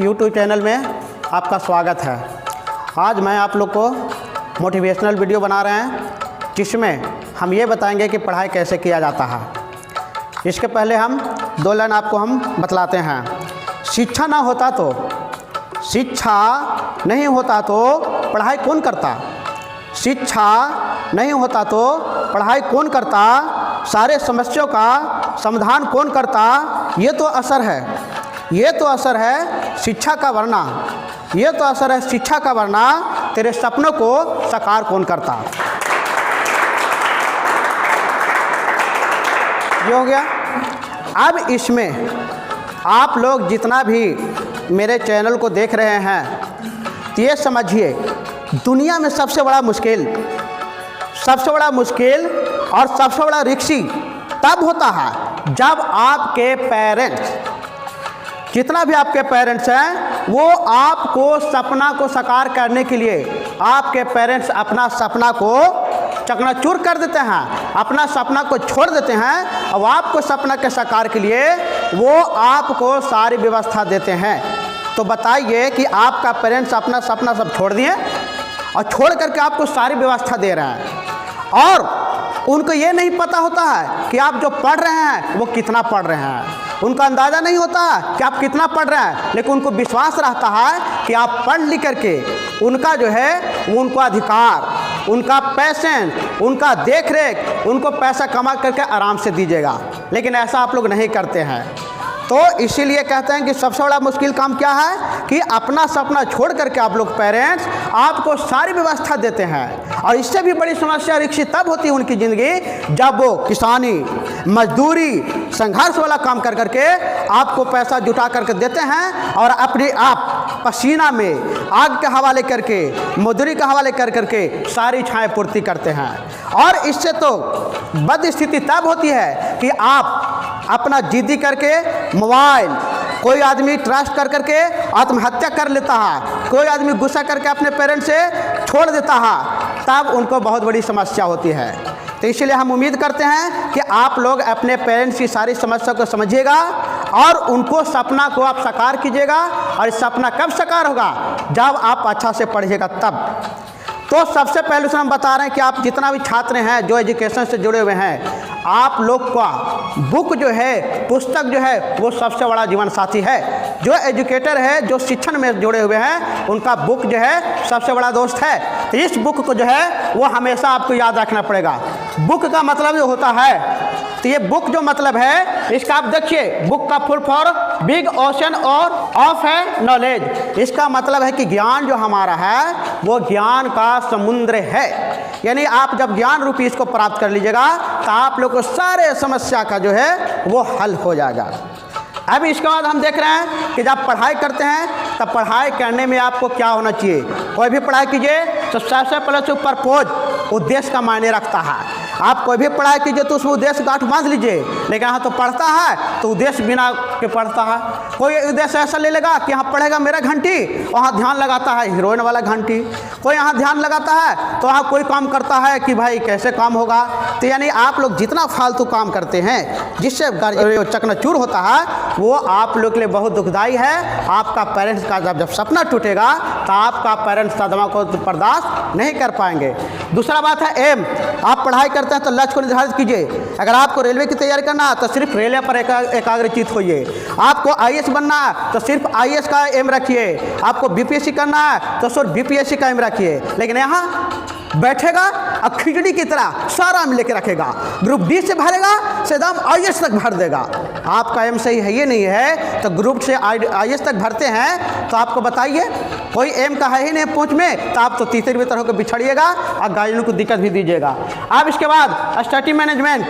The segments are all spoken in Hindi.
YouTube चैनल में आपका स्वागत है। आज मैं आप लोग को मोटिवेशनल वीडियो बना रहे हैं जिसमें हम ये बताएंगे कि पढ़ाई कैसे किया जाता है। इसके पहले हम 2 लाइन आपको हम बतलाते हैं। शिक्षा नहीं होता तो पढ़ाई कौन करता? शिक्षा नहीं होता तो पढ़ाई कौन करता? सारे समस्याओं का समाधान कौन करता? ये तो असर है शिक्षा का, वरना तेरे सपनों को साकार कौन करता? ये हो गया। अब इसमें आप लोग जितना भी मेरे चैनल को देख रहे हैं तो ये समझिए, दुनिया में सबसे बड़ा मुश्किल और सबसे बड़ा रिक्सी तब होता है जब आपके पेरेंट्स, जितना भी आपके पेरेंट्स हैं, वो आपको सपना को साकार करने के लिए आपके पेरेंट्स अपना सपना को चकनाचूर कर देते हैं, अपना सपना को छोड़ देते हैं और आपको सपना के साकार के लिए वो आपको सारी व्यवस्था देते हैं। तो बताइए कि आपका पेरेंट्स अपना सपना सब छोड़ दिए और छोड़ करके आपको सारी व्यवस्था दे रहे हैं और उनको ये नहीं पता होता है कि आप जो पढ़ रहे हैं वो कितना पढ़ रहे हैं। उनका अंदाज़ा नहीं होता है कि आप कितना पढ़ रहे हैं, लेकिन उनको विश्वास रहता है कि आप पढ़ लिख करके उनका जो है वो उनका अधिकार, उनका पैशन, उनका देख रेख, उनको पैसा कमा करके आराम से दीजिएगा। लेकिन ऐसा आप लोग नहीं करते हैं। तो इसीलिए कहते हैं कि सबसे बड़ा मुश्किल काम क्या है कि अपना सपना छोड़ करके आप लोग पेरेंट्स आपको सारी व्यवस्था देते हैं। और इससे भी बड़ी समस्या रिक्शी तब होती है उनकी ज़िंदगी जब वो किसानी, मजदूरी, संघर्ष वाला काम कर करके आपको पैसा जुटा करके देते हैं और अपने आप पसीना में आग के हवाले करके, मजदूरी के हवाले कर करके सारी छाएँ पूर्ति करते हैं। और इससे तो बद स्थिति तब होती है कि आप अपना जिद्दी करके मोबाइल, कोई आदमी ट्रस्ट कर करके आत्महत्या कर लेता है, कोई आदमी गुस्सा करके अपने पेरेंट्स से छोड़ देता है, तब उनको बहुत बड़ी समस्या होती है। तो इसलिए हम उम्मीद करते हैं कि आप लोग अपने पेरेंट्स की सारी समस्या को समझिएगा और उनको सपना को आप साकार कीजिएगा। और सपना कब साकार होगा? जब आप अच्छा से पढ़िएगा तब। तो सबसे पहले से हम बता रहे हैं कि आप जितना भी छात्र हैं जो एजुकेशन से जुड़े हुए हैं, आप लोग का बुक जो है, पुस्तक जो है, वो सबसे बड़ा जीवन साथी है। जो एजुकेटर है, जो शिक्षण में जुड़े हुए हैं, उनका बुक जो है सबसे बड़ा दोस्त है। तो इस बुक को जो है वो हमेशा आपको याद रखना पड़ेगा। बुक का मतलब जो होता है, तो ये बुक जो मतलब है इसका आप देखिए, बुक का फुल फॉर्म बिग ओशन और ऑफ है नॉलेज। इसका मतलब है कि ज्ञान जो हमारा है वो ज्ञान का समुद्र है। यानी आप जब ज्ञान रूपी इसको प्राप्त कर लीजिएगा तो आप लोग को सारे समस्या का जो है वो हल हो जाएगा। अब इसके बाद हम देख रहे हैं कि जब पढ़ाई करते हैं तब पढ़ाई करने में आपको क्या होना चाहिए। कोई भी पढ़ाई कीजिए तो सबसे पहले से पर्पज, उद्देश्य का मायने रखता है। आप कोई भी पढ़ाई कीजिए तो उसमें उद्देश्य गांठ बांध लीजिए। लेकिन यहाँ तो पढ़ता है तो उद्देश्य बिना के पढ़ता है। कोई उद्देश्य ऐसा ले लेगा कि यहाँ पढ़ेगा मेरा घंटी, वहाँ ध्यान लगाता है हीरोइन वाला घंटी। कोई यहाँ ध्यान लगाता है तो वहाँ कोई काम करता है कि भाई कैसे काम होगा। तो यानी आप लोग जितना फालतू काम करते हैं जिससे चकनाचूर होता है वो आप लोग के लिए बहुत दुखदाई है। आपका पेरेंट्स का जब सपना टूटेगा तो आपका पेरेंट्स सदमा को बर्दाश्त नहीं कर पाएंगे। दूसरा बात है एम। आप पढ़ाई करते हैं तो लक्ष्य को निर्धारित कीजिए। अगर आपको रेलवे की तैयारी करना है तो सिर्फ रेलवे पर एकाग्रचित होइए। आपको आईएएस बनना है तो सिर्फ आईएएस का एम रखिए। आपको बीपीएससी करना है तो सिर्फ बीपीएससी का एम रखिए। लेकिन यहाँ बैठेगा और खिचड़ी की तरह सारा में लेके रखेगा, ग्रुप डी से भरेगा सीधा आईएएस तक भर देगा। आपका एम सही है ये नहीं है तो ग्रुप से आईएएस तक भरते हैं। तो आपको बताइए कोई एम का है ही नहीं पहुँच में, तो आप तो तीसरे भीतर होकर बिछड़िएगा और गार्जियनों को दिक्कत भी दीजिएगा। अब इसके बाद स्टडी मैनेजमेंट,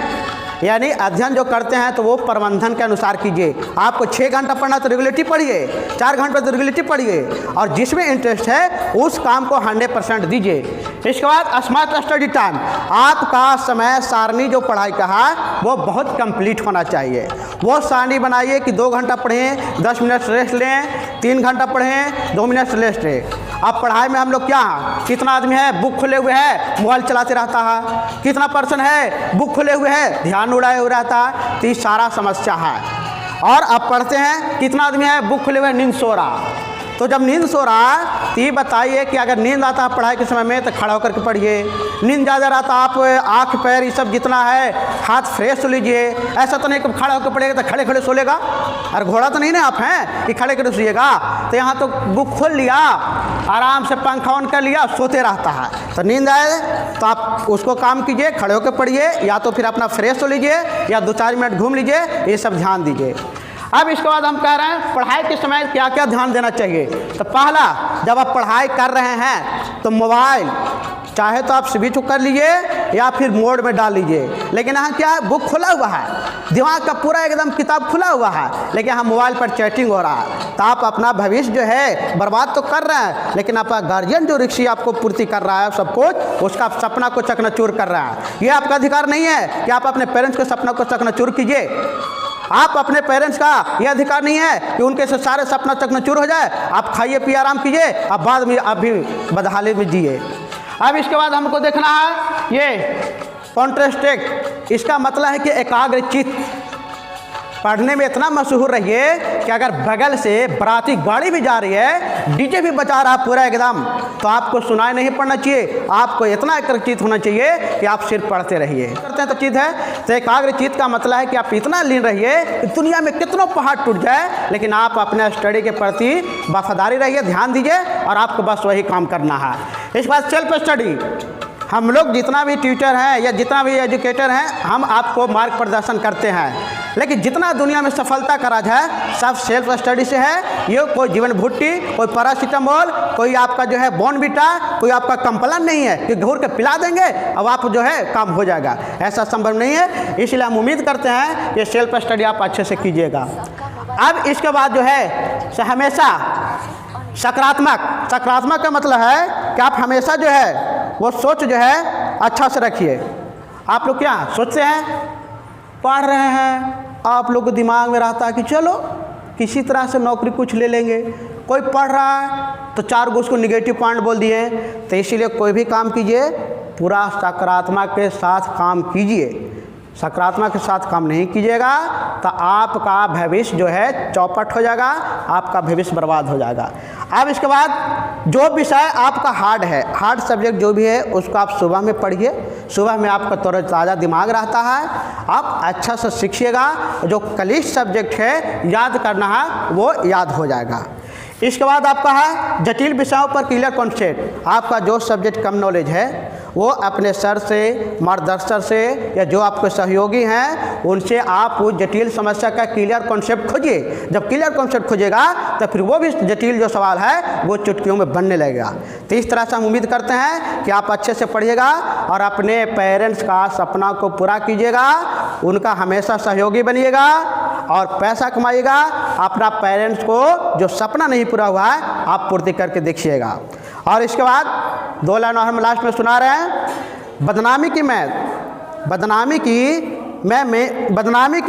यानी अध्ययन जो करते हैं तो वो प्रबंधन के अनुसार कीजिए। आपको 6 घंटा पढ़ना तो रेगुलेटिव पढ़िए, 4 घंटे तो रेगुलेटिव पढ़िए और जिसमें इंटरेस्ट है उस काम को 100% दीजिए। इसके बाद स्मार्ट स्टडी टाइम, आपका समय सारणी जो पढ़ाई का है वो बहुत कंप्लीट होना चाहिए। वो सारणी बनाइए कि 2 घंटा पढ़ें, 10 मिनट रेस्ट लें, 3 घंटा पढ़ें, 2 मिनट रेस्ट लें। अब पढ़ाई में हम लोग क्या हैं, कितना आदमी है बुक खोले हुए है मोबाइल चलाते रहता है, कितना पर्सन है बुक खोले हुए है ध्यान उड़ाए हुए रहता है। तो ये सारा समस्या है। और अब पढ़ते हैं, कितना आदमी है बुक खोले हुए नींद सो रहा, तो जब नींद सो रहा है तो ये बताइए कि अगर नींद आता है पढ़ाई के समय में तो खड़ा होकर के पढ़िए, नींद ज़्यादा रहा तो आप आँख पैर ये सब जितना है हाथ फ्रेश हो लीजिए। ऐसा तो नहीं कि खड़ा होकर पड़ेगा तो खड़े खड़े सो लेगा, और घोड़ा तो नहीं ना आप हैं कि खड़े खड़े सोइएगा। तो यहाँ तो बुक खोल लिया, आराम से पंखा ऑन कर लिया, सोते रहता है। तो नींद आए तो आप उसको काम कीजिए, खड़े होकर पढ़िए, या तो फिर अपना फ्रेश हो लीजिए या 2-4 मिनट घूम लीजिए, ये सब ध्यान दीजिए। अब इसके बाद हम कह रहे हैं पढ़ाई के समय क्या क्या ध्यान देना चाहिए। तो पहला, जब आप पढ़ाई कर रहे हैं तो मोबाइल चाहे तो आप स्विच कर लीजिए या फिर मोड में डाल लीजिए, लेकिन यहाँ क्या है, बुक खुला हुआ है, दिमाग का पूरा एकदम किताब खुला हुआ है, लेकिन यहाँ मोबाइल पर चैटिंग हो रहा है। तो आप अपना भविष्य जो है बर्बाद तो कर रहे हैं, लेकिन आपका गार्जियन जो रिक्शी आपको पूर्ति कर रहा है सब कुछ, उसका सपना को चकनाचूर कर रहा है। ये आपका अधिकार नहीं है कि आप अपने पेरेंट्स के सपना को चकनाचूर कीजिए। आप अपने पेरेंट्स का ये अधिकार नहीं है कि उनके से सारे सपना चकनाचूर हो जाए। आप खाइए पिए आराम कीजिए, अब बाद में आप भी बदहाली में जिए। अब इसके बाद हमको देखना है ये कॉन्ट्रास्टेड, इसका मतलब है कि एकाग्रचित्त। पढ़ने में इतना मशहूर रहिए कि अगर बगल से बराती गाड़ी भी जा रही है, डीजे भी बजा रहा है पूरा एकदम, तो आपको सुनाई नहीं पड़ना चाहिए। आपको इतना एकाग्रचित्त होना चाहिए कि आप सिर्फ पढ़ते रहिए। करते हैं तो चित्त है, तो एकाग्रचित्त का मतलब है कि आप इतना लीन रहिए कि दुनिया में कितनों पहाड़ टूट जाए, लेकिन आप अपने स्टडी के प्रति वफादारी रहिए, ध्यान दीजिए, और आपको बस वही काम करना है। इसके बाद सेल्फ स्टडी। हम लोग जितना भी ट्यूटर हैं या जितना भी एजुकेटर हैं, हम आपको मार्ग प्रदर्शन करते हैं, लेकिन जितना दुनिया में सफलता का राज है सब सेल्फ स्टडी से है। ये कोई जीवन भुट्टी, कोई पैरासीटामोल, कोई आपका जो है बॉर्नविटा, कोई आपका कंप्लान नहीं है कि घोर के पिला देंगे अब आप जो है काम हो जाएगा, ऐसा संभव नहीं है। इसलिए हम उम्मीद करते हैं ये सेल्फ स्टडी आप अच्छे से कीजिएगा। अब इसके बाद जो है हमेशा सकारात्मक का मतलब है कि आप हमेशा जो है वो सोच जो है अच्छा से रखिए। आप लोग क्या सोचते हैं, पढ़ रहे हैं, आप लोग को दिमाग में रहता है कि चलो किसी तरह से नौकरी कुछ ले लेंगे। कोई पढ़ रहा है तो 4 गो उसको निगेटिव पॉइंट बोल दिए। तो इसीलिए कोई भी काम कीजिए पूरा सकारात्मक के साथ काम कीजिए। सकारात्मक के साथ काम नहीं कीजिएगा तो आपका भविष्य जो है चौपट हो जाएगा, आपका भविष्य बर्बाद हो जाएगा। अब इसके बाद जो विषय आपका हार्ड है, हार्ड सब्जेक्ट जो भी है उसको आप सुबह में पढ़िए। सुबह में आपका तरोताज़ा दिमाग रहता है, आप अच्छा से सीखिएगा। जो क्लिष्ट सब्जेक्ट है याद करना है वो याद हो जाएगा। इसके बाद आपका है जटिल विषयों पर क्लियर कॉन्सेप्ट। आपका जो सब्जेक्ट कम नॉलेज है वो अपने सर से, मार्गदर्शक से या जो आपके सहयोगी हैं उनसे आप उस जटिल समस्या का क्लियर कॉन्सेप्ट खोजिए। जब क्लियर कॉन्सेप्ट खोजिएगा तो फिर वो भी जटिल जो सवाल है वो चुटकियों में बनने लगेगा। तो इस तरह से हम उम्मीद करते हैं कि आप अच्छे से पढ़िएगा और अपने पेरेंट्स का सपना को पूरा कीजिएगा, उनका हमेशा सहयोगी बनिएगा और पैसा कमाइएगा। अपना पेरेंट्स को जो सपना नहीं पूरा हुआ है आप पूर्ति करके देखिएगा। और इसके बाद 2 लाइन और हम लास्ट में सुना रहे हैं, बदनामी की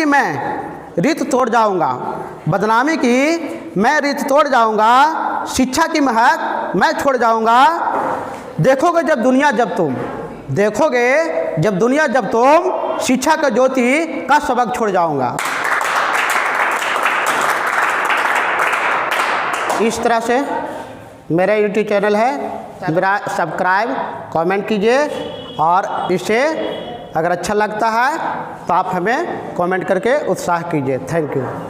मैं रीत तोड़ जाऊंगा, बदनामी की मैं रीत तोड़ जाऊंगा, शिक्षा की महक मैं छोड़ जाऊंगा। देखोगे जब दुनिया जब तुम शिक्षा का ज्योति का सबक छोड़ जाऊंगा। इस तरह से मेरा यूट्यूब चैनल है, सब्सक्राइब कमेंट कीजिए, और इसे अगर अच्छा लगता है तो आप हमें कमेंट करके उत्साह कीजिए। Thank you.